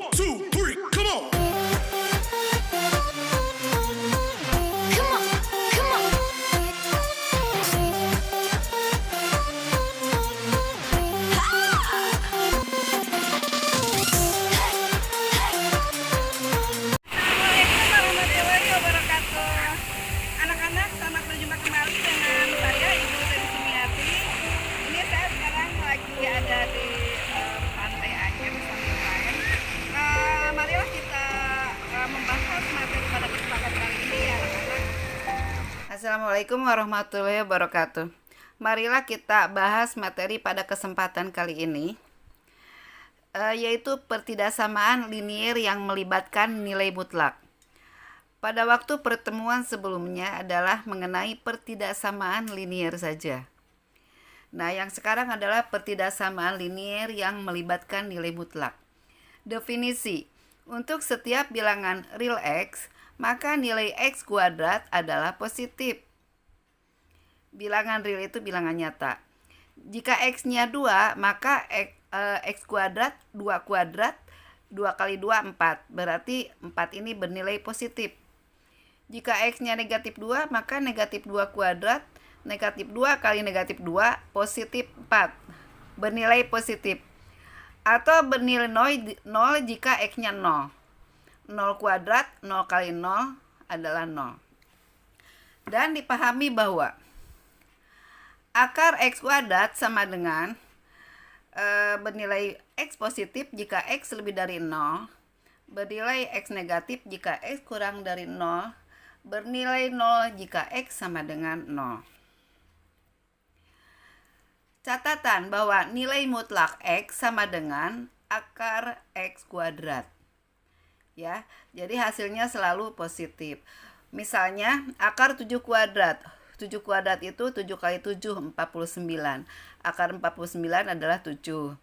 One, two, three, come on. Come on, come on. Assalamualaikum warahmatullahi wabarakatuh. Anak-anak, selamat berjumpa kembali dengan saya Ibu Teddy Sumiati. Ini saya sekarang lagi ada di Pantai Anyer sambil main. Marilah kita membahas materi pada kesempatan kali ini ya anak-anak. Assalamualaikum warahmatullahi wabarakatuh. Marilah kita bahas materi pada kesempatan kali ini, yaitu pertidaksamaan linier yang melibatkan nilai mutlak. Pada waktu pertemuan sebelumnya adalah mengenai pertidaksamaan linier saja. Nah, yang sekarang adalah pertidaksamaan linier yang melibatkan nilai mutlak. Definisi: untuk setiap bilangan real X, maka nilai X kuadrat adalah positif. Bilangan real itu bilangan nyata. Jika X-nya 2, maka X kuadrat 2 kuadrat 2 kali 2 4. Berarti 4 ini bernilai positif. Jika X-nya negatif 2, maka negatif 2 kuadrat negatif 2 kali negatif 2 positif 4. Bernilai positif. Atau bernilai 0 jika X-nya 0. 0 kuadrat 0 kali 0 adalah 0. Dan dipahami bahwa akar X kuadrat sama dengan bernilai X positif jika X lebih dari 0, bernilai X negatif jika X kurang dari 0, bernilai 0 jika X sama dengan 0. Catatan bahwa nilai mutlak X sama dengan akar X kuadrat. Ya, jadi hasilnya selalu positif. Misalnya akar 7 kuadrat. 7 kuadrat itu 7 kali 7, 49. Akar 49 adalah 7.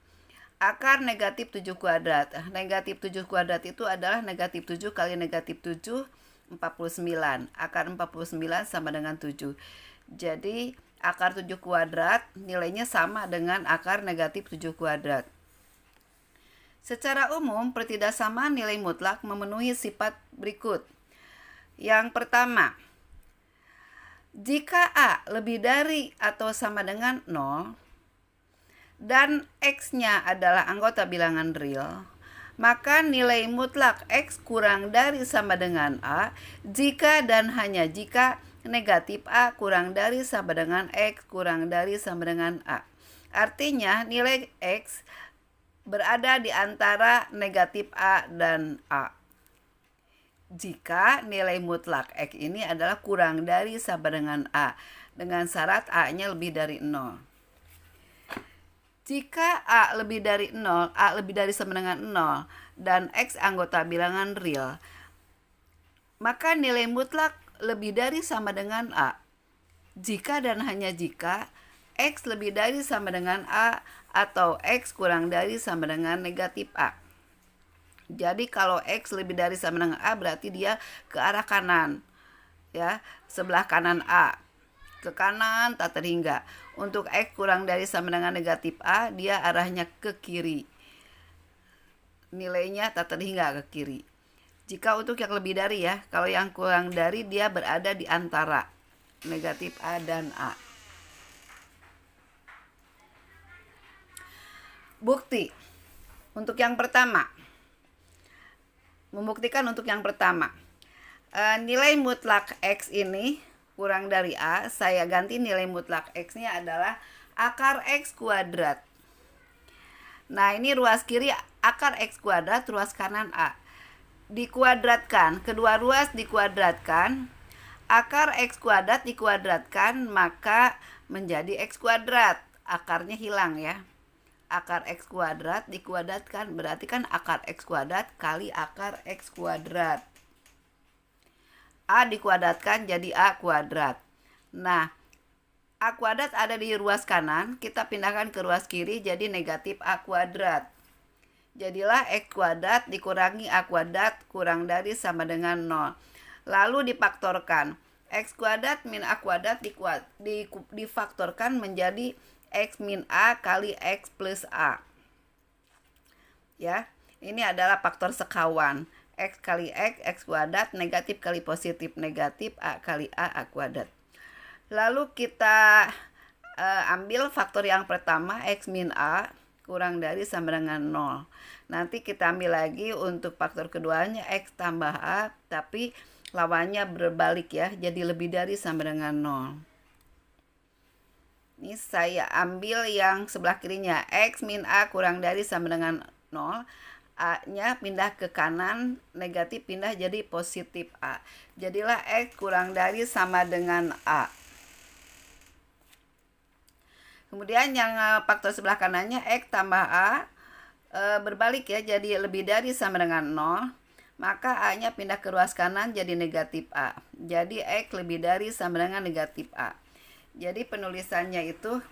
Akar negatif 7 kuadrat. Negatif 7 kuadrat itu adalah negatif 7 kali negatif 7, 49. Akar 49 sama dengan 7. Jadi akar 7 kuadrat nilainya sama dengan akar negatif 7 kuadrat. Secara umum, pertidaksamaan nilai mutlak memenuhi sifat berikut. Yang pertama, jika A lebih dari atau sama dengan 0 dan X-nya adalah anggota bilangan real, maka nilai mutlak X kurang dari sama dengan A jika dan hanya jika negatif A kurang dari sama dengan X kurang dari sama dengan A. Artinya nilai X berada di antara negatif A dan A. Jika nilai mutlak X ini adalah kurang dari sama dengan A, dengan syarat A-nya lebih dari 0. Jika A lebih dari 0, A lebih dari sama dengan 0, dan X anggota bilangan real, maka nilai mutlak lebih dari sama dengan A. Jika dan hanya jika X lebih dari sama dengan A atau X kurang dari sama dengan negatif A. Jadi kalau X lebih dari sama dengan A berarti dia ke arah kanan. Ya, sebelah kanan A. Ke kanan tak terhingga. Untuk X kurang dari sama dengan negatif A, dia arahnya ke kiri. Nilainya tak terhingga ke kiri. Jika untuk yang lebih dari ya, kalau yang kurang dari dia berada di antara negatif A dan A. Bukti. Untuk yang pertama. Membuktikan untuk yang pertama. Nilai mutlak X ini kurang dari A, saya ganti nilai mutlak X-nya adalah akar X kuadrat. Nah, ini ruas kiri akar X kuadrat, ruas kanan A. Dikuadratkan, kedua ruas dikuadratkan, akar X kuadrat dikuadratkan, maka menjadi X kuadrat. Akarnya hilang ya. Akar X kuadrat dikuadratkan, berarti kan akar X kuadrat kali akar X kuadrat. A dikuadratkan jadi A kuadrat. Nah, A kuadrat ada di ruas kanan, kita pindahkan ke ruas kiri jadi negatif A kuadrat. Jadilah X kuadrat dikurangi A kuadrat kurang dari sama dengan 0. Lalu difaktorkan. X kuadrat min A kuadrat difaktorkan menjadi X min A kali X plus A. Ya, Ini adalah faktor sekawan. X kali X kuadrat, negatif kali positif, negatif A kali A kuadrat. Lalu kita ambil faktor yang pertama, X min A kurang dari sama dengan 0. Nanti kita ambil lagi untuk faktor keduanya, X tambah A, tapi lawannya berbalik ya, jadi lebih dari sama dengan 0. Ini saya ambil yang sebelah kirinya, X min A kurang dari sama dengan 0. A-nya pindah ke kanan, negatif pindah jadi positif A. Jadilah X kurang dari sama dengan A. Kemudian yang faktor sebelah kanannya, X tambah A, berbalik ya, jadi lebih dari sama dengan 0. Maka A-nya pindah ke ruas kanan jadi negatif A. Jadi X lebih dari sama dengan negatif A. Jadi penulisannya itu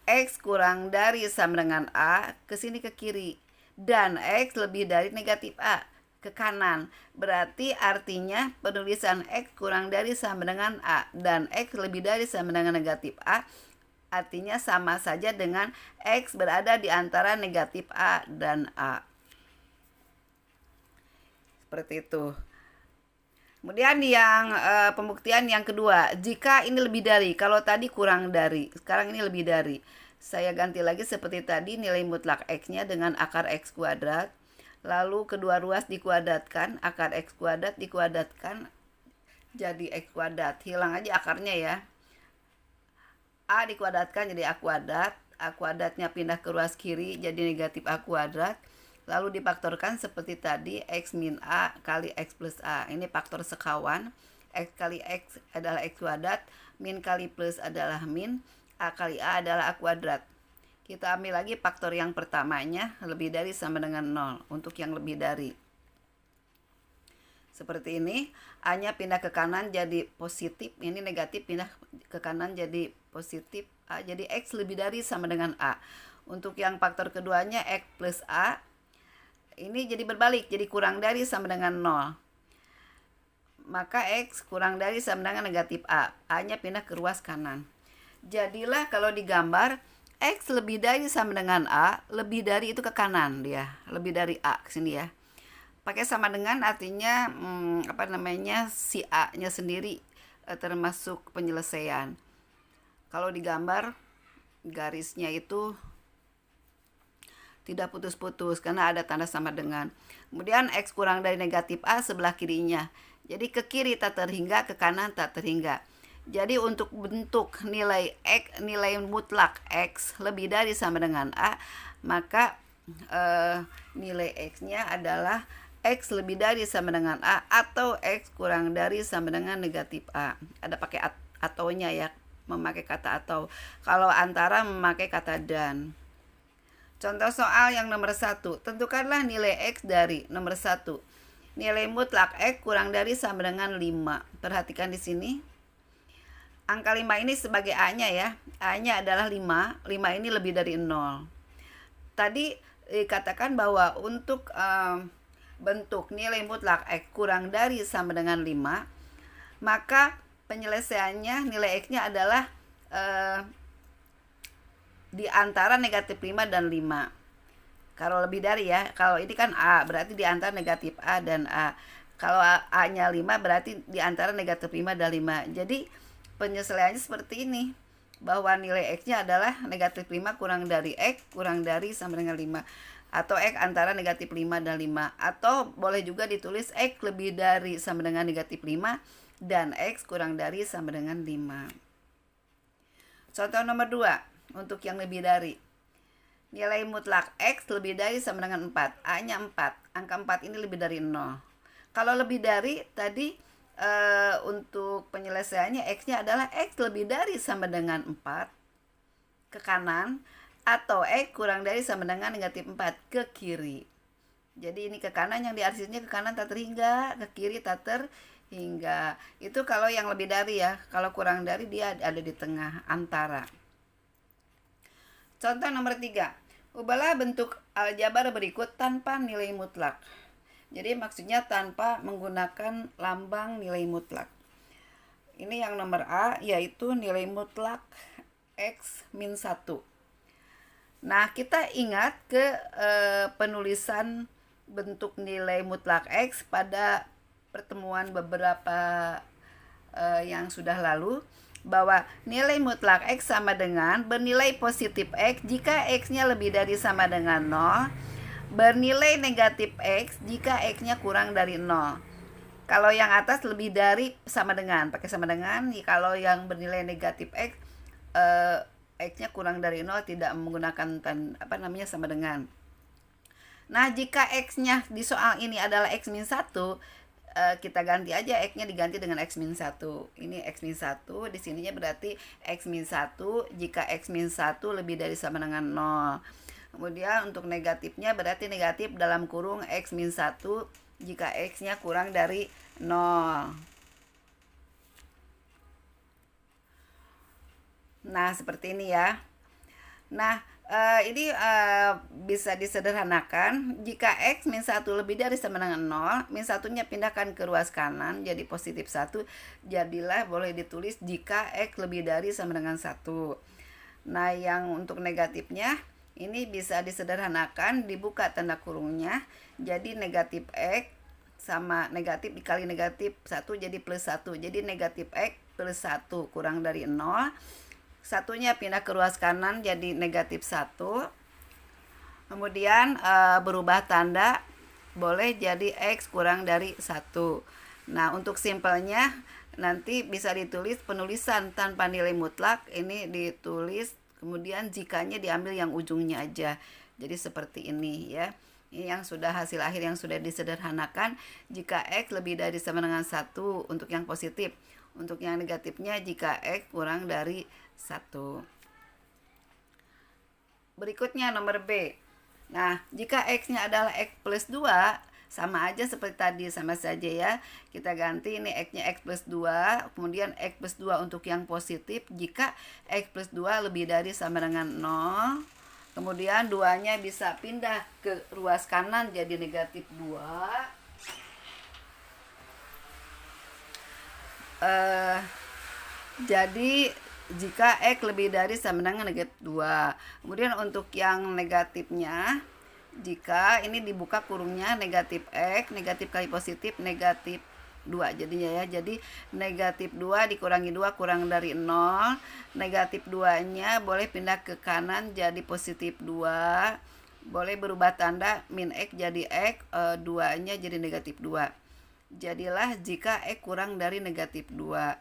X kurang dari sama dengan A, ke sini ke kiri. Dan X lebih dari negatif A, ke kanan. Berarti artinya penulisan X kurang dari sama dengan A dan X lebih dari sama dengan negatif A, artinya sama saja dengan X berada di antara negatif A dan A. Seperti itu. Kemudian yang pembuktian yang kedua, jika ini lebih dari, kalau tadi kurang dari, sekarang ini lebih dari. Saya ganti lagi seperti tadi, nilai mutlak X-nya dengan akar X kuadrat. Lalu kedua ruas dikuadratkan, akar X kuadrat dikuadratkan jadi X kuadrat. Hilang aja akarnya ya. A dikuadratkan jadi A kuadratnya pindah ke ruas kiri jadi negatif A kuadrat. Lalu difaktorkan seperti tadi, X min A kali X plus A. Ini faktor sekawan, X kali X adalah X kuadrat, min kali plus adalah min, A kali A adalah A kuadrat. Kita ambil lagi faktor yang pertamanya, lebih dari sama dengan 0, untuk yang lebih dari. Seperti ini, A-nya pindah ke kanan jadi positif, ini negatif pindah ke kanan jadi positif, A jadi X lebih dari sama dengan A. Untuk yang faktor keduanya, X plus A, ini jadi berbalik, jadi kurang dari sama dengan 0. Maka X kurang dari sama dengan negatif A, A-nya pindah ke ruas kanan. Jadilah kalau digambar, X lebih dari sama dengan A, lebih dari itu ke kanan dia, lebih dari A ke sini ya. Pakai sama dengan artinya si A-nya sendiri termasuk penyelesaian. Kalau digambar garisnya itu tidak putus-putus karena ada tanda sama dengan. Kemudian X kurang dari negatif A sebelah kirinya. Jadi ke kiri tak terhingga, ke kanan tak terhingga. Jadi untuk bentuk nilai X, nilai mutlak X lebih dari sama dengan A, maka nilai X-nya adalah X lebih dari sama dengan A atau X kurang dari sama dengan negatif A. Ada pakai ataunya ya, memakai kata atau. Kalau antara memakai kata dan. Contoh soal yang nomor 1, tentukanlah nilai X dari nomor 1. Nilai mutlak X kurang dari sama dengan 5. Perhatikan di sini. Angka 5 ini sebagai A-nya ya. A-nya adalah 5. 5 ini lebih dari 0. Tadi dikatakan bahwa untuk bentuk nilai mutlak X kurang dari sama dengan 5, maka penyelesaiannya nilai X-nya adalah di antara negatif 5 dan 5. Kalau lebih dari ya, kalau ini kan A, berarti di antara negatif A dan A. Kalau A-nya 5 berarti di antara negatif 5 dan 5. Jadi penyelesaiannya seperti ini, bahwa nilai X-nya adalah negatif 5 kurang dari X kurang dari sama dengan 5, atau X antara negatif 5 dan 5, atau boleh juga ditulis X lebih dari sama dengan negatif 5 dan X kurang dari sama dengan 5. Contoh nomor 2, untuk yang lebih dari. Nilai mutlak X lebih dari sama dengan 4, A-nya 4, angka 4 ini lebih dari 0. Kalau lebih dari tadi, untuk penyelesaiannya X-nya adalah X lebih dari sama dengan 4 ke kanan, atau X kurang dari sama dengan negatif 4 ke kiri. Jadi ini ke kanan, yang diarsisnya ke kanan tak terhingga, ke kiri tak terhingga. Itu kalau yang lebih dari ya. Kalau kurang dari dia ada di tengah antara. Contoh nomor 3, ubahlah bentuk aljabar berikut tanpa nilai mutlak. Jadi maksudnya tanpa menggunakan lambang nilai mutlak. Ini yang nomor A, yaitu nilai mutlak X min 1. Nah, kita ingat ke penulisan bentuk nilai mutlak X pada pertemuan beberapa yang sudah lalu, bahwa nilai mutlak X sama dengan bernilai positif X jika X-nya lebih dari sama dengan 0, bernilai negatif X jika X-nya kurang dari 0. Kalau yang atas lebih dari sama dengan, pakai sama dengan. Kalau yang bernilai negatif X, X-nya kurang dari 0, tidak menggunakan sama dengan. Nah, jika X-nya di soal ini adalah X min 1, kita ganti aja, X-nya diganti dengan X min 1. Ini X min 1, di sininya berarti X min 1 jika X min 1 lebih dari sama dengan 0. Kemudian untuk negatifnya berarti negatif dalam kurung X min 1 jika X-nya kurang dari 0. Nah, seperti ini ya. Nah, ini bisa disederhanakan. Jika X min 1 lebih dari sama dengan 0, min 1-nya pindahkan ke ruas kanan jadi positif 1. Jadilah boleh ditulis jika X lebih dari sama dengan 1. Nah, yang untuk negatifnya ini bisa disederhanakan, dibuka tanda kurungnya. Jadi negatif X sama negatif dikali negatif 1 jadi plus 1. Jadi negatif X plus 1 kurang dari 0. Satunya pindah ke ruas kanan jadi negatif 1. Kemudian berubah tanda, boleh jadi X kurang dari 1. Nah, untuk simpelnya nanti bisa ditulis penulisan tanpa nilai mutlak. Ini ditulis, kemudian jikanya diambil yang ujungnya aja. Jadi seperti ini ya. Ini yang sudah hasil akhir yang sudah disederhanakan. Jika X lebih dari sama dengan 1 untuk yang positif. Untuk yang negatifnya jika X kurang dari 1. Berikutnya nomor B. Nah, jika X-nya adalah X plus 2, sama aja seperti tadi, sama saja ya. Kita ganti ini X-nya X plus 2, kemudian X plus 2 untuk yang positif jika X plus 2 lebih dari sama dengan 0. Kemudian 2-nya bisa pindah ke ruas kanan jadi negatif 2. Jadi jika X lebih dari sama dengan negatif 2. Kemudian untuk yang negatifnya, jika ini dibuka kurungnya negatif X, negatif kali positif, negatif 2 jadinya ya. Jadi negatif 2 dikurangi 2 kurang dari 0. Negatif 2-nya boleh pindah ke kanan jadi positif 2. Boleh berubah tanda, min X jadi X, 2-nya jadi negatif 2. Jadilah jika X kurang dari negatif 2.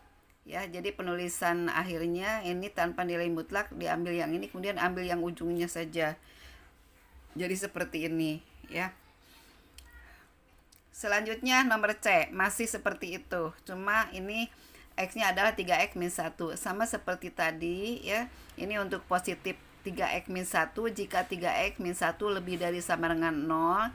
Ya, jadi penulisan akhirnya ini tanpa nilai mutlak, diambil yang ini kemudian ambil yang ujungnya saja. Jadi seperti ini ya. Selanjutnya nomor C, masih seperti itu. Cuma ini X-nya adalah 3X min 1. Sama seperti tadi ya. Ini untuk positif 3X min 1 jika 3X min 1 lebih dari sama dengan 0.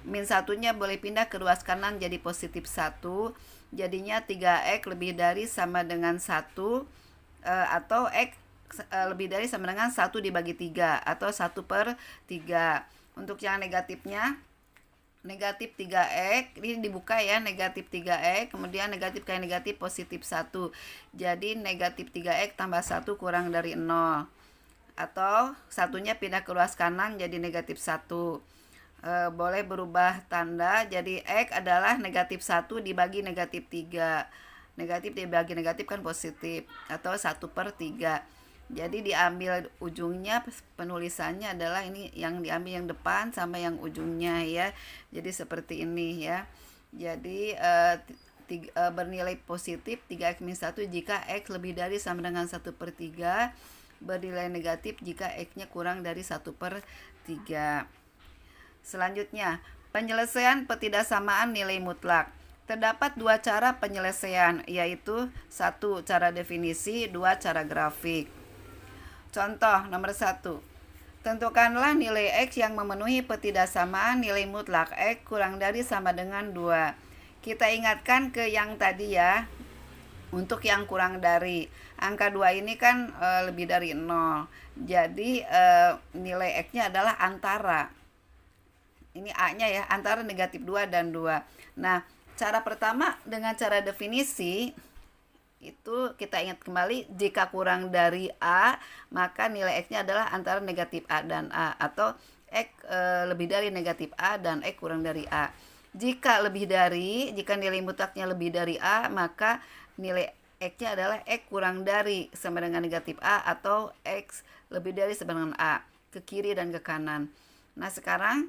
Min 1-nya boleh pindah ke ruas kanan jadi positif 1. Jadinya 3X lebih dari sama dengan 1, atau X lebih dari sama dengan 1 dibagi 3 atau 1/3. Untuk yang negatifnya, negatif 3X, ini dibuka ya, negatif 3X, kemudian negatif kali negatif positif 1. Jadi negatif 3X tambah 1 kurang dari 0. Atau satunya pindah ke ruas kanan jadi negatif 1. Boleh berubah tanda, jadi X adalah negatif 1 dibagi negatif 3. Negatif dibagi negatif kan positif, atau 1/3. Jadi diambil ujungnya, penulisannya adalah ini yang diambil yang depan sama yang ujungnya ya. Jadi seperti ini ya. Jadi bernilai positif 3X min 1 jika X lebih dari sama dengan 1/3. Bernilai negatif jika X-nya kurang dari 1/3. Selanjutnya, penyelesaian ketidaksamaan nilai mutlak. Terdapat 2 cara penyelesaian, yaitu 1 cara definisi, 2 cara grafik. Contoh nomor 1. Tentukanlah nilai X yang memenuhi ketidaksamaan nilai mutlak X kurang dari sama dengan 2. Kita ingatkan ke yang tadi ya. Untuk yang kurang dari, angka 2 ini kan lebih dari 0. Jadi nilai X-nya adalah antara. Ini A-nya ya, antara negatif 2 dan 2. Nah, cara pertama dengan cara definisi, itu kita ingat kembali, jika kurang dari A, maka nilai X-nya adalah antara negatif A dan A. Atau X lebih dari negatif A dan X kurang dari A. Jika nilai mutlaknya lebih dari A, maka nilai X-nya adalah X kurang dari sama dengan negatif A atau X lebih dari sama dengan A, ke kiri dan ke kanan. Nah, sekarang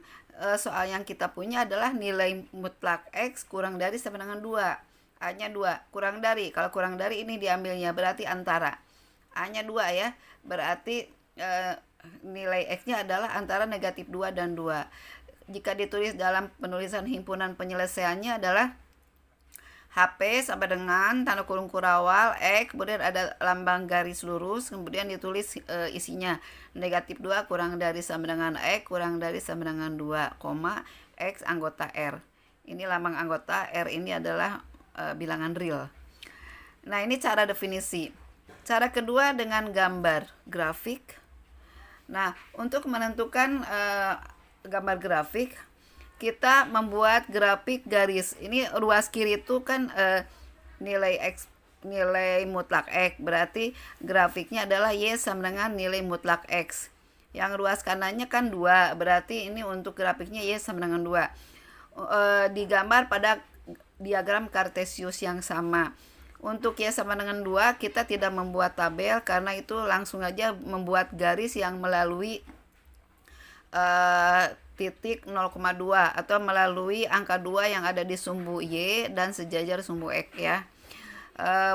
soal yang kita punya adalah nilai mutlak X kurang dari sama dengan 2. A-nya 2, kurang dari. Kalau kurang dari ini diambilnya berarti antara. A-nya 2 ya, berarti nilai X-nya adalah antara negatif 2 dan 2. Jika ditulis dalam penulisan himpunan penyelesaiannya adalah HP sama dengan tanda kurung kurawal X, kemudian ada lambang garis lurus, kemudian ditulis isinya negatif 2 kurang dari sama dengan X kurang dari sama dengan 2, X anggota R. Ini lambang anggota, R ini adalah bilangan real. Nah, ini cara definisi. Cara kedua dengan gambar grafik. Nah, untuk menentukan gambar grafik, kita membuat grafik garis. Ini ruas kiri itu kan nilai X, nilai mutlak X, berarti grafiknya adalah Y sama dengan nilai mutlak X. Yang ruas kanannya kan 2, berarti ini untuk grafiknya Y sama dengan 2. Digambar pada diagram Kartesius yang sama. Untuk Y sama dengan 2, kita tidak membuat tabel karena itu langsung aja membuat garis yang melalui titik 0,2 atau melalui angka 2 yang ada di sumbu Y dan sejajar sumbu X ya.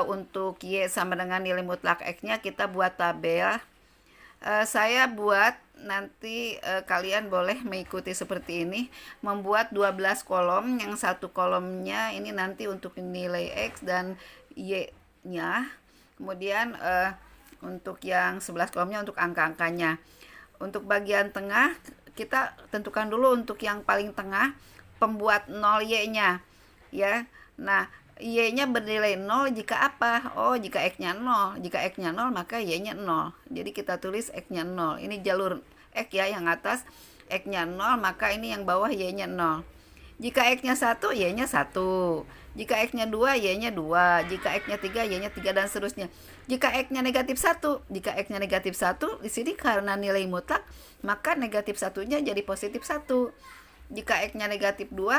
Untuk Y sama dengan nilai mutlak X-nya kita buat tabel. Saya buat, nanti kalian boleh mengikuti seperti ini, membuat 12 kolom. Yang satu kolomnya ini nanti untuk nilai X dan Y-nya. Kemudian untuk yang 11 kolomnya untuk angka-angkanya. Untuk bagian tengah kita tentukan dulu untuk yang paling tengah pembuat 0 Y-nya ya. Nah, Y-nya bernilai 0 jika apa? Oh, jika X-nya 0. Jika X-nya 0 maka Y-nya 0. Jadi kita tulis X-nya 0. Ini jalur X ya, yang atas X-nya 0, maka ini yang bawah Y-nya 0. Jika X-nya 1, Y-nya 1. Jika X-nya 2, Y-nya 2. Jika X-nya 3, Y-nya 3 dan seterusnya. Jika X-nya negatif 1, di sini karena nilai mutlak, maka negatif 1-nya jadi positif 1. Jika X-nya negatif 2,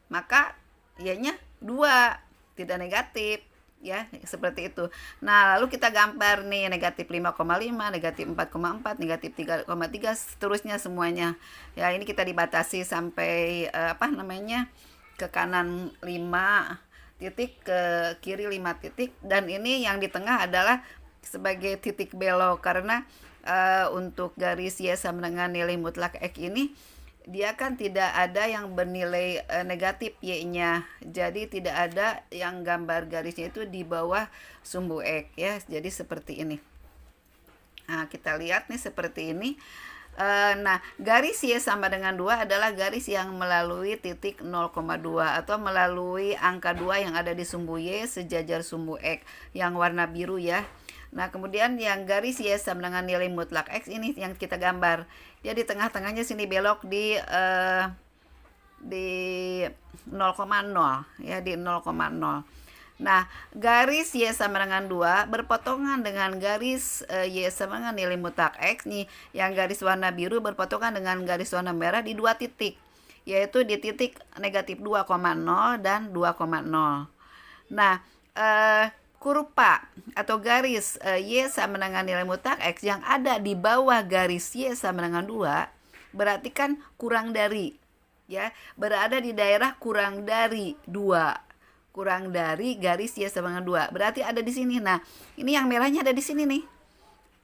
maka Y-nya 2, tidak negatif. Ya, seperti itu. Nah, lalu kita gambar nih negatif 5,5, negatif 4,4, negatif 3,3, seterusnya semuanya. Ya, ini kita dibatasi sampai ke kanan 5 titik, ke kiri 5 titik, dan ini yang di tengah adalah sebagai titik belok karena untuk garis Y sama dengan nilai mutlak X ini dia kan tidak ada yang bernilai negatif Y-nya, jadi tidak ada yang gambar garisnya itu di bawah sumbu X ya, jadi seperti ini. Nah, kita lihat nih seperti ini. Nah, garis Y sama dengan 2 adalah garis yang melalui titik 0,2 atau melalui angka 2 yang ada di sumbu Y sejajar sumbu X yang warna biru ya. Nah, kemudian yang garis Y sama dengan nilai mutlak X ini yang kita gambar. Ya, di tengah-tengahnya sini belok di 0,0 ya, di 0,0. Nah, garis Y sama dengan 2 berpotongan dengan garis Y sama dengan nilai mutlak X nih. Yang garis warna biru berpotongan dengan garis warna merah di 2 titik, yaitu di titik negatif 2,0 dan 2,0. Nah, kurva atau garis Y sama dengan nilai mutlak X yang ada di bawah garis Y sama dengan 2 berarti kan kurang dari ya, berada di daerah kurang dari 2, kurang dari garis Y sama dengan 2 berarti ada di sini. Nah, ini yang merahnya ada di sini nih,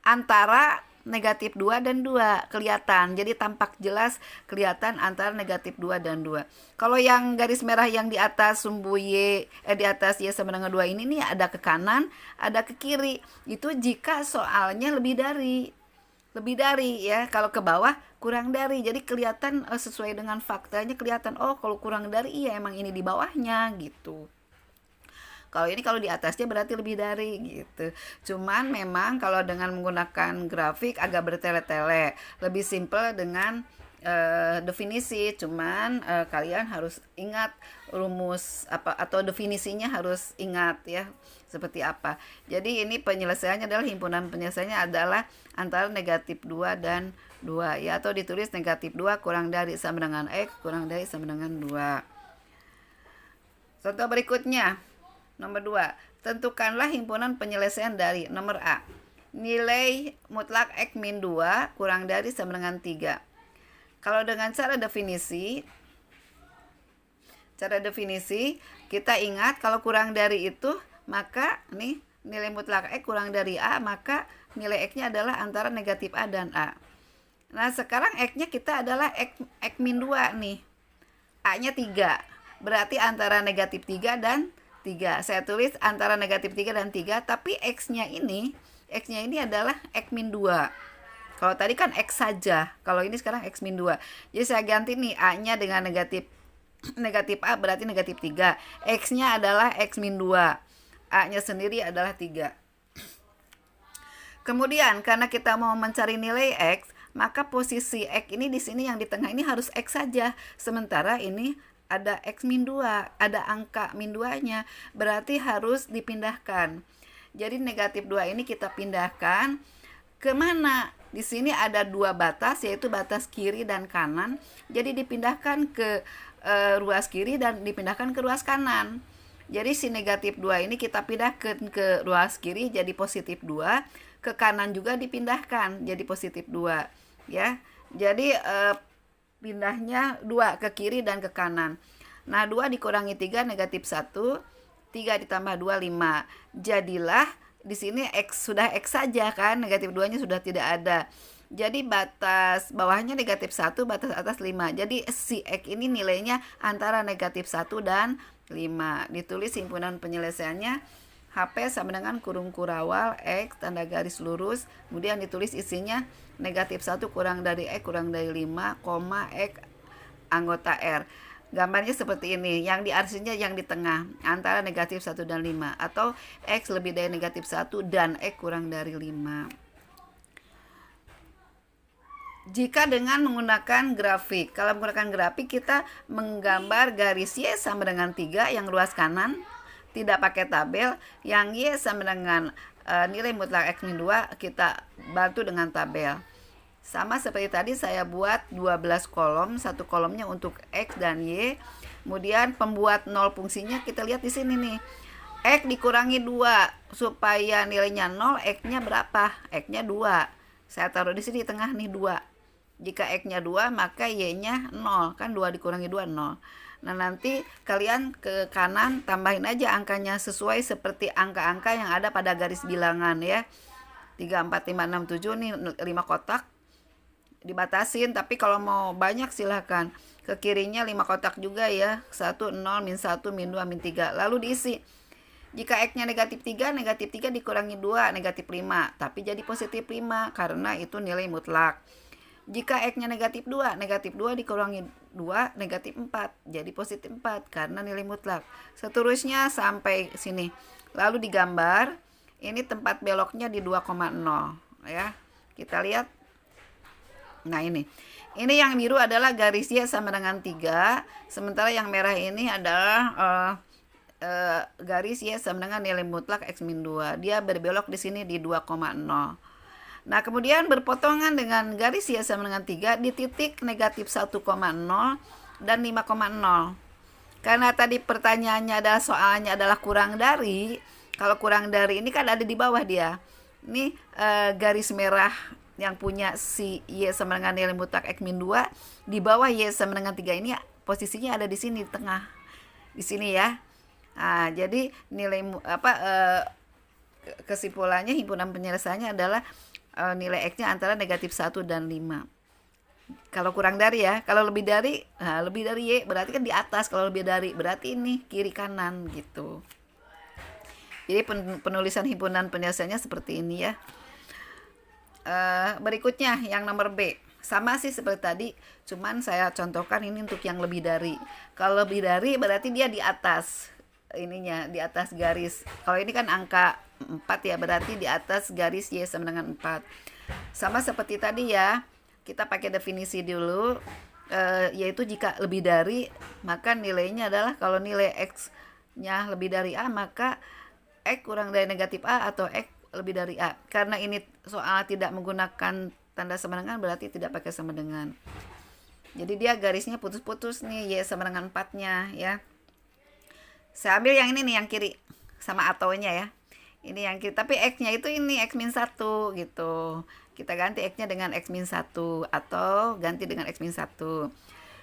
antara negatif 2 dan 2 kelihatan, jadi tampak jelas kelihatan antara negatif 2 dan 2. Kalau yang garis merah yang di atas sumbu Y, di atas Y sama dengan 2 ini nih ada ke kanan, ada ke kiri. Itu jika soalnya lebih dari ya. Kalau ke bawah kurang dari, jadi kelihatan sesuai dengan faktanya, kelihatan oh kalau kurang dari iya emang ini di bawahnya gitu. Kalau ini kalau di atasnya berarti lebih dari gitu. Cuman memang kalau dengan menggunakan grafik agak bertele-tele. Lebih simple dengan definisi, cuman kalian harus ingat rumus apa atau definisinya harus ingat ya seperti apa. Jadi ini penyelesaiannya adalah himpunan penyelesaiannya adalah antara negatif 2 dan 2 ya, atau ditulis negatif 2 kurang dari sama dengan X kurang dari sama dengan 2. Contoh berikutnya nomor 2, tentukanlah himpunan penyelesaian dari nomor A. Nilai mutlak X min 2 kurang dari sama dengan 3. Kalau dengan cara definisi kita ingat kalau kurang dari itu maka nih nilai mutlak X kurang dari A, maka nilai X-nya adalah antara negatif A dan A. Nah sekarang X-nya kita adalah X min 2 nih, A-nya 3, berarti antara negatif 3 dan 3. Saya tulis antara negatif 3 dan 3, tapi X-nya ini adalah X min 2. Kalau tadi kan X saja, kalau ini sekarang X min 2. Jadi saya ganti nih A-nya dengan negatif A berarti negatif 3. X-nya adalah X min 2. A-nya sendiri adalah 3. Kemudian karena kita mau mencari nilai X, maka posisi X ini di sini yang di tengah ini harus X saja. Sementara ini ada X min 2, ada angka min 2-nya, berarti harus dipindahkan. Jadi negatif 2 ini kita pindahkan ke mana? Di sini ada 2 batas, yaitu batas kiri dan kanan. Jadi dipindahkan ke ruas kiri dan dipindahkan ke ruas kanan. Jadi si negatif 2 ini kita pindahkan ke ruas kiri jadi positif 2, ke kanan juga dipindahkan jadi positif 2 ya. Jadi pindahnya 2 ke kiri dan ke kanan. Nah 2 dikurangi 3 negatif 1, 3 ditambah 2 5. Jadilah di sini X sudah X saja kan, negatif 2-nya sudah tidak ada. Jadi batas bawahnya negatif 1, batas atas 5. Jadi si X ini nilainya antara negatif 1 dan 5. Ditulis himpunan penyelesaiannya HP sama dengan kurung kurawal X tanda garis lurus, kemudian ditulis isinya negatif 1 kurang dari X kurang dari 5, X anggota R. Gambarnya seperti ini, yang di arsinya yang di tengah antara negatif 1 dan 5, atau X lebih dari negatif 1 dan X kurang dari 5. Jika dengan menggunakan grafik, kalau menggunakan grafik kita menggambar garis Y sama dengan 3 yang ruas kanan, tidak pakai tabel, yang Y sama dengan nilai mutlak X min 2 kita bantu dengan tabel. Sama seperti tadi saya buat 12 kolom, satu kolomnya untuk X dan Y. Kemudian pembuat nol fungsinya kita lihat di sini nih. X dikurangi 2 supaya nilainya 0, X-nya berapa? X-nya 2. Saya taruh di sini di tengah nih 2. Jika X-nya 2 maka Y-nya 0, kan 2 dikurangi 2 0. Nah nanti kalian ke kanan tambahin aja angkanya sesuai seperti angka-angka yang ada pada garis bilangan ya. 3, 4, 5, 6, 7 nih 5 kotak. Dibatasin, tapi kalau mau banyak silahkan. Ke kirinya 5 kotak juga ya. 1, 0, min 1, min 2, min 3. Lalu diisi. Jika X-nya negatif 3 dikurangi 2, negatif 5. Tapi jadi positif 5 karena itu nilai mutlak. Jika X-nya negatif 2 dikurangi 2, negatif 4. Jadi positif 4 karena nilai mutlak. Seterusnya sampai sini. Lalu digambar, ini tempat beloknya di 2,0 ya. Kita lihat. Nah ini yang biru adalah garis Y sama dengan 3. Sementara yang merah ini adalah garis Y sama dengan nilai mutlak X min 2. Dia berbelok di sini di 2,0. Nah kemudian berpotongan dengan garis Y sama dengan 3 di titik negatif 1,0 dan 5,0. Karena tadi pertanyaannya adalah soalnya adalah kurang dari. Kalau kurang dari ini kan ada di bawah dia. Ini garis merah yang punya si Y sama dengan nilai mutlak X min 2. Di bawah Y sama dengan 3 ini posisinya ada di sini di tengah. Di sini ya. Nah, jadi nilai kesimpulannya himpunan penyelesaiannya adalah nilai X-nya antara negatif 1 dan 5. Kalau kurang dari ya, kalau lebih dari Y berarti kan di atas, kalau lebih dari berarti ini kiri kanan gitu. Jadi penulisan himpunan penyelesaiannya seperti ini ya. Berikutnya yang nomor B. Sama sih seperti tadi, cuman saya contohkan ini untuk yang lebih dari. Kalau lebih dari berarti dia di atas ininya, di atas garis. Kalau ini kan angka 4 ya, berarti di atas garis Y sama dengan 4. Sama seperti tadi ya, kita pakai definisi dulu, yaitu jika lebih dari, maka nilainya adalah kalau nilai X-nya lebih dari A, maka X kurang dari negatif A atau X lebih dari A. Karena ini soal tidak menggunakan tanda sama dengan, berarti tidak pakai sama dengan. Jadi dia garisnya putus-putus nih, Y sama dengan 4-nya ya. Saya ambil yang ini nih, yang kiri sama atonya ya. Ini yang kiri, tapi X-nya itu ini X-1 gitu. Kita ganti X-nya dengan X-1 atau ganti dengan X-1.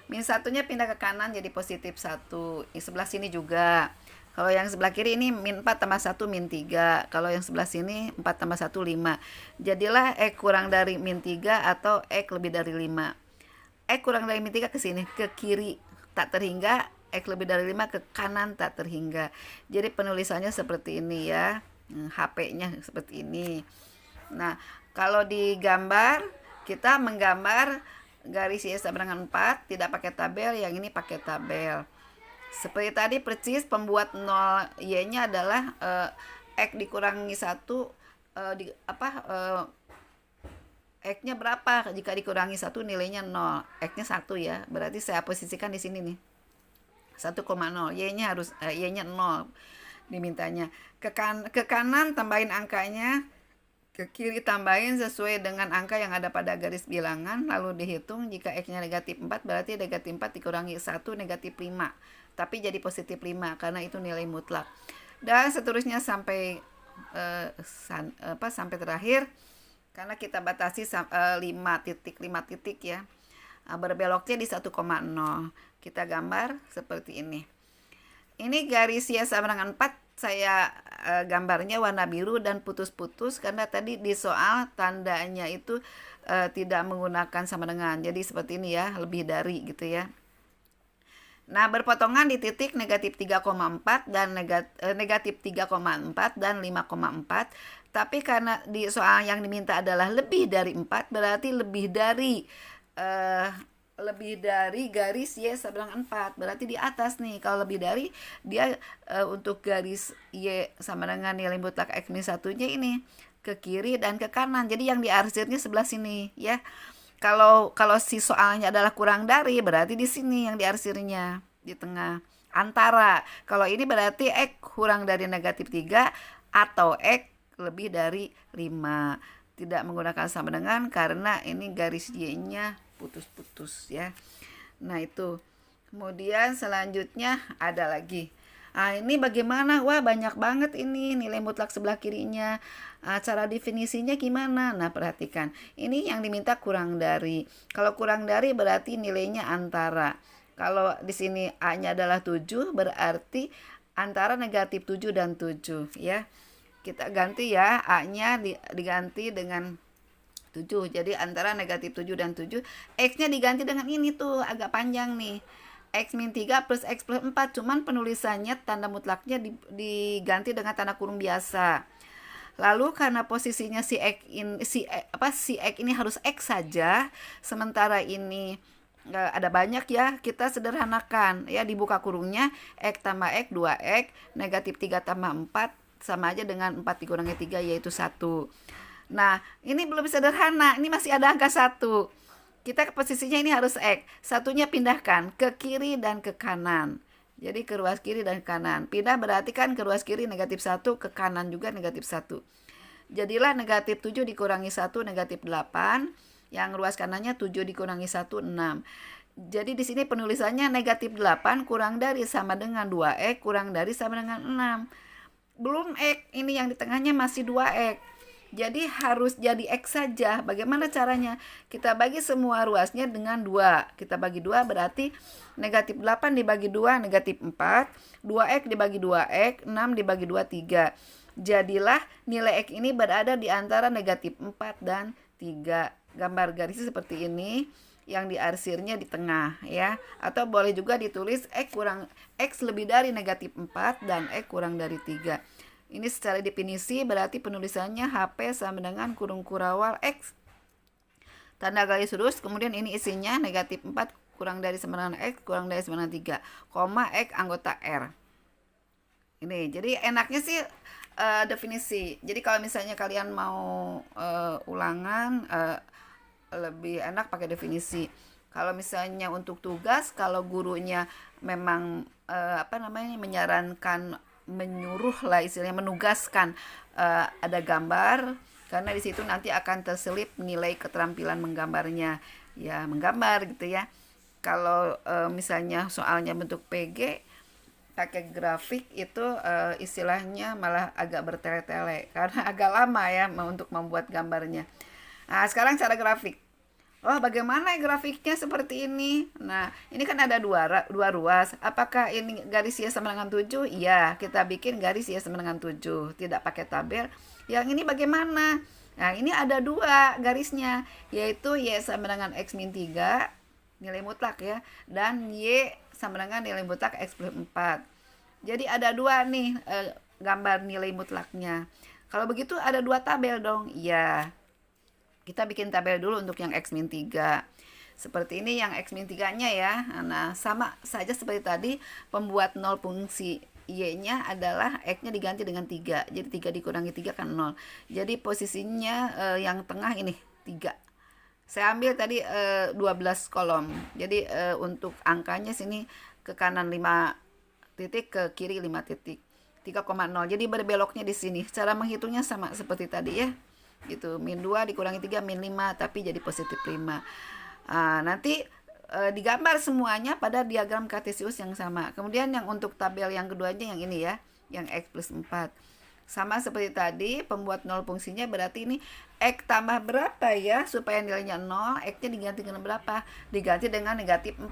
Min 1-nya pindah ke kanan jadi positif 1. Di sebelah sini juga. Kalau yang sebelah kiri ini min 4 tambah 1 min 3. Kalau yang sebelah sini 4 tambah 1 5. Jadilah X kurang dari min 3 atau X lebih dari 5. X kurang dari min 3 ke sini, ke kiri tak terhingga. X lebih dari 5 ke kanan tak terhingga. Jadi penulisannya seperti ini ya. HP-nya seperti ini. Nah, kalau digambar, kita menggambar garis Y sama dengan 4, tidak pakai tabel, yang ini pakai tabel. Seperti tadi persis, pembuat 0 Y-nya adalah X dikurangi 1, X-nya berapa? Jika dikurangi 1 nilainya 0. X-nya 1 ya, berarti saya posisikan di sini nih. 1,0. Y-nya harus Y-nya 0 dimintanya. Ke kanan tambahin angkanya, ke kiri tambahin sesuai dengan angka yang ada pada garis bilangan, lalu dihitung. Jika X-nya negatif 4, berarti negatif 4 dikurangi 1 negatif 5. Tapi jadi positif 5 karena itu nilai mutlak. Dan seterusnya sampai sampai terakhir, karena kita batasi 5 titik ya. Berbeloknya di 1,0. Kita gambar seperti ini. Ini garis Y sama dengan 4, saya gambarnya warna biru dan putus-putus karena tadi di soal tandanya itu tidak menggunakan sama dengan. Jadi seperti ini ya, lebih dari gitu ya. Nah, berpotongan di titik negatif 3,4 dan negatif 3,4 dan 5,4. Tapi karena di soal yang diminta adalah lebih dari 4, berarti lebih dari garis Y sama dengan 4, berarti di atas nih. Kalau lebih dari, dia untuk garis Y sama dengan nilai mutlak X-1-nya ini ke kiri dan ke kanan. Jadi yang diarsirnya sebelah sini ya. Kalau si soalnya adalah kurang dari, berarti di sini yang diarsirnya, di tengah. Antara. Kalau ini berarti X kurang dari negatif 3 atau X lebih dari 5. Tidak menggunakan sama dengan karena ini garis Y-nya putus-putus ya. Nah, itu. Kemudian selanjutnya ada lagi. Ini bagaimana? Wah, banyak banget ini nilai mutlak sebelah kirinya. Cara definisinya gimana? Nah, perhatikan. Ini yang diminta kurang dari. Kalau kurang dari berarti nilainya antara. Kalau di sini A-nya adalah 7, berarti antara negatif 7 dan 7 ya. Kita ganti ya, A-nya diganti dengan 7. Jadi antara negatif 7 dan 7. X-nya diganti dengan ini tuh, agak panjang nih. X-3 plus X plus 4. Cuman penulisannya tanda mutlaknya diganti dengan tanda kurung biasa. Lalu karena posisinya si X ini harus X saja, sementara ini ada banyak ya, kita sederhanakan ya, dibuka kurungnya X tambah X 2X, negatif 3 tambah 4 sama aja dengan 4 dikurangi 3 yaitu 1. Nah, ini belum sederhana, ini masih ada angka 1. Kita posisinya ini harus X. Satunya pindahkan ke kiri dan ke kanan. Jadi ke ruas kiri dan kanan. Pindah berarti kan ke ruas kiri negatif 1, ke kanan juga negatif 1. Jadilah negatif 7 dikurangi 1 negatif 8. Yang ruas kanannya 7 dikurangi 1 6. Jadi di sini penulisannya negatif 8 kurang dari sama dengan 2X kurang dari sama dengan 6. Belum X, ini yang di tengahnya masih 2X. Jadi harus jadi X saja. Bagaimana caranya? Kita bagi semua ruasnya dengan 2. Kita bagi 2 berarti negatif 8 dibagi 2 negatif 4. 2X dibagi 2X, 6 dibagi 2 3. Jadilah nilai X ini berada di antara negatif 4 dan 3. Gambar garisnya seperti ini. Yang diarsirnya di tengah ya. Atau boleh juga ditulis X lebih dari negatif 4 dan X kurang dari 3. Ini secara definisi berarti penulisannya HP sama dengan kurung kurawal X. Tanda garis lurus, kemudian ini isinya negatif 4 kurang dari sama dengan X kurang dari sama dengan 3, koma X anggota R. Ini, jadi enaknya sih definisi. Jadi kalau misalnya kalian mau ulangan, lebih enak pakai definisi. Kalau misalnya untuk tugas, kalau gurunya memang menyarankan, menyuruh lah istilahnya, menugaskan ada gambar, karena di situ nanti akan terselip nilai keterampilan menggambarnya, ya menggambar gitu ya. Kalau misalnya soalnya bentuk PG pakai grafik itu istilahnya malah agak bertele-tele karena agak lama ya untuk membuat gambarnya. Nah, sekarang cara grafik. Oh, bagaimana grafiknya seperti ini? Nah, ini kan ada dua ruas. Apakah ini garis Y sama dengan 7? Iya, kita bikin garis Y sama dengan 7. Tidak pakai tabel. Yang ini bagaimana? Nah, ini ada dua garisnya, yaitu Y sama dengan X min 3, nilai mutlak ya. Dan Y sama dengan nilai mutlak X plus 4. Jadi ada dua nih gambar nilai mutlaknya. Kalau begitu ada dua tabel dong. Iya. Kita bikin tabel dulu untuk yang X min 3. Seperti ini yang X min 3-nya ya. Nah, sama saja seperti tadi, pembuat 0 fungsi Y-nya adalah X-nya diganti dengan 3. Jadi 3 dikurangi 3 kan 0. Jadi posisinya yang tengah ini 3. Saya ambil tadi 12 kolom. Jadi untuk angkanya sini ke kanan 5 titik, ke kiri 5 titik. 3,0. Jadi berbeloknya di sini. Cara menghitungnya sama seperti tadi ya. Gitu, min 2 dikurangi 3 min 5, tapi jadi positif 5. Nanti digambar semuanya pada diagram kartesius yang sama. Kemudian yang untuk tabel yang keduanya yang ini ya, yang X plus 4. Sama seperti tadi, pembuat 0 fungsinya berarti ini X tambah berapa ya, supaya nilainya 0, X-nya diganti dengan berapa? Diganti dengan negatif 4.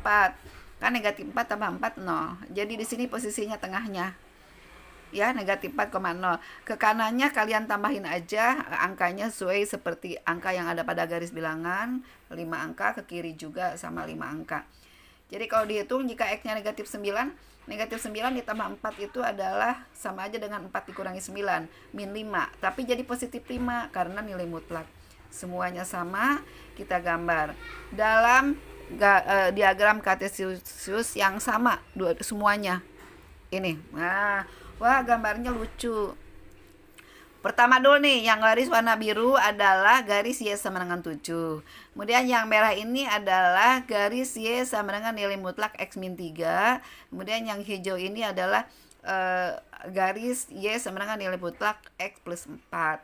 Kan negatif 4 tambah 4, 0. Jadi di sini posisinya tengahnya. Ya, negatif 4,0. Ke kanannya kalian tambahin aja angkanya sesuai seperti angka yang ada pada garis bilangan, 5 angka, ke kiri juga sama 5 angka. Jadi kalau dihitung, jika X-nya negatif 9, negatif 9 ditambah 4 itu adalah sama aja dengan 4 dikurangi 9, min 5. Tapi jadi positif 5 karena nilai mutlak. Semuanya sama, kita gambar. Dalam diagram kartesius yang sama, semuanya. Ini. Nah, wah, gambarnya lucu. Pertama dulu nih, yang garis warna biru adalah garis Y sama dengan 7. Kemudian yang merah ini adalah garis Y sama dengan nilai mutlak X min 3. Kemudian yang hijau ini adalah garis Y sama dengan nilai mutlak X plus 4.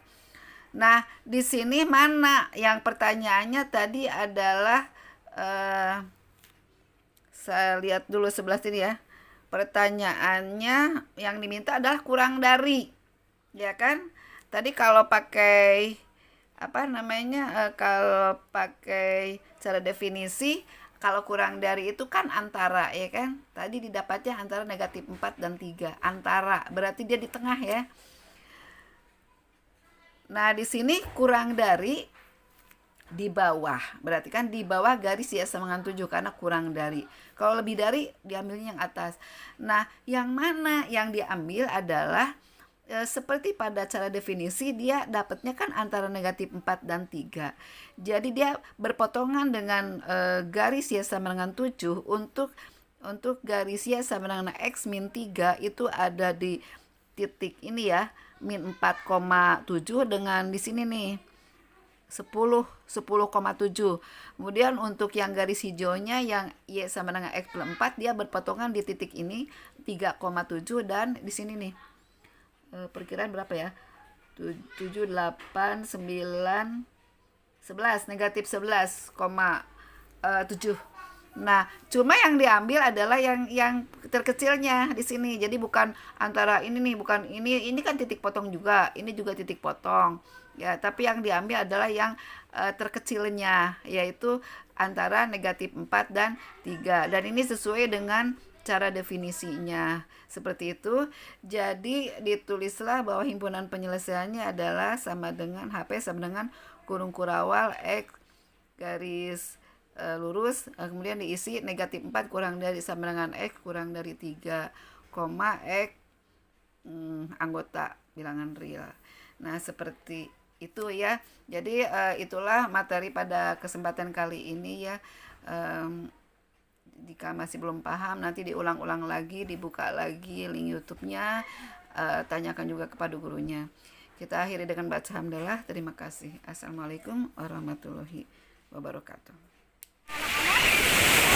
Nah, di sini mana? Yang pertanyaannya tadi adalah saya lihat dulu sebelah sini ya. Pertanyaannya yang diminta adalah kurang dari, ya kan? Tadi kalau pakai kalau pakai cara definisi, kalau kurang dari itu kan antara, ya kan? Tadi didapatnya antara negatif 4 dan 3, antara, berarti dia di tengah ya. Nah, di sini kurang dari di bawah, berarti kan di bawah garis Y sama dengan 7 karena kurang dari. Kalau lebih dari diambilnya yang atas. Nah, yang mana yang diambil adalah seperti pada cara definisi, dia dapatnya kan antara negatif 4 dan 3. Jadi dia berpotongan dengan garis Y sama dengan 7. Untuk garis Y sama dengan X min 3 itu ada di titik ini ya, min 4,7 dengan di sini nih 10,7. Kemudian untuk yang garis hijaunya yang Y sama dengan X plus 4, dia berpotongan di titik ini 3,7 dan di sini nih perkiraan berapa ya, 7, 8, 9, 11, negatif 11,7. Nah, cuma yang diambil adalah yang terkecilnya di sini. Jadi bukan antara ini nih, bukan ini kan titik potong juga, ini juga titik potong. Ya, tapi yang diambil adalah yang terkecilnya, yaitu antara negatif 4 dan 3. Dan ini sesuai dengan cara definisinya. Seperti itu. Jadi ditulislah bahwa himpunan penyelesaiannya adalah sama dengan HP sama dengan kurung kurawal X garis lurus, kemudian diisi negatif 4 kurang dari sama dengan X kurang dari 3, X anggota bilangan real. Nah, seperti itu ya. Jadi itulah materi pada kesempatan kali ini ya. Jika masih belum paham, nanti diulang-ulang lagi, dibuka lagi link YouTube-nya, tanyakan juga kepada gurunya. Kita akhiri dengan baca hamdalah. Terima kasih. Assalamualaikum warahmatullahi wabarakatuh. Anak-anak,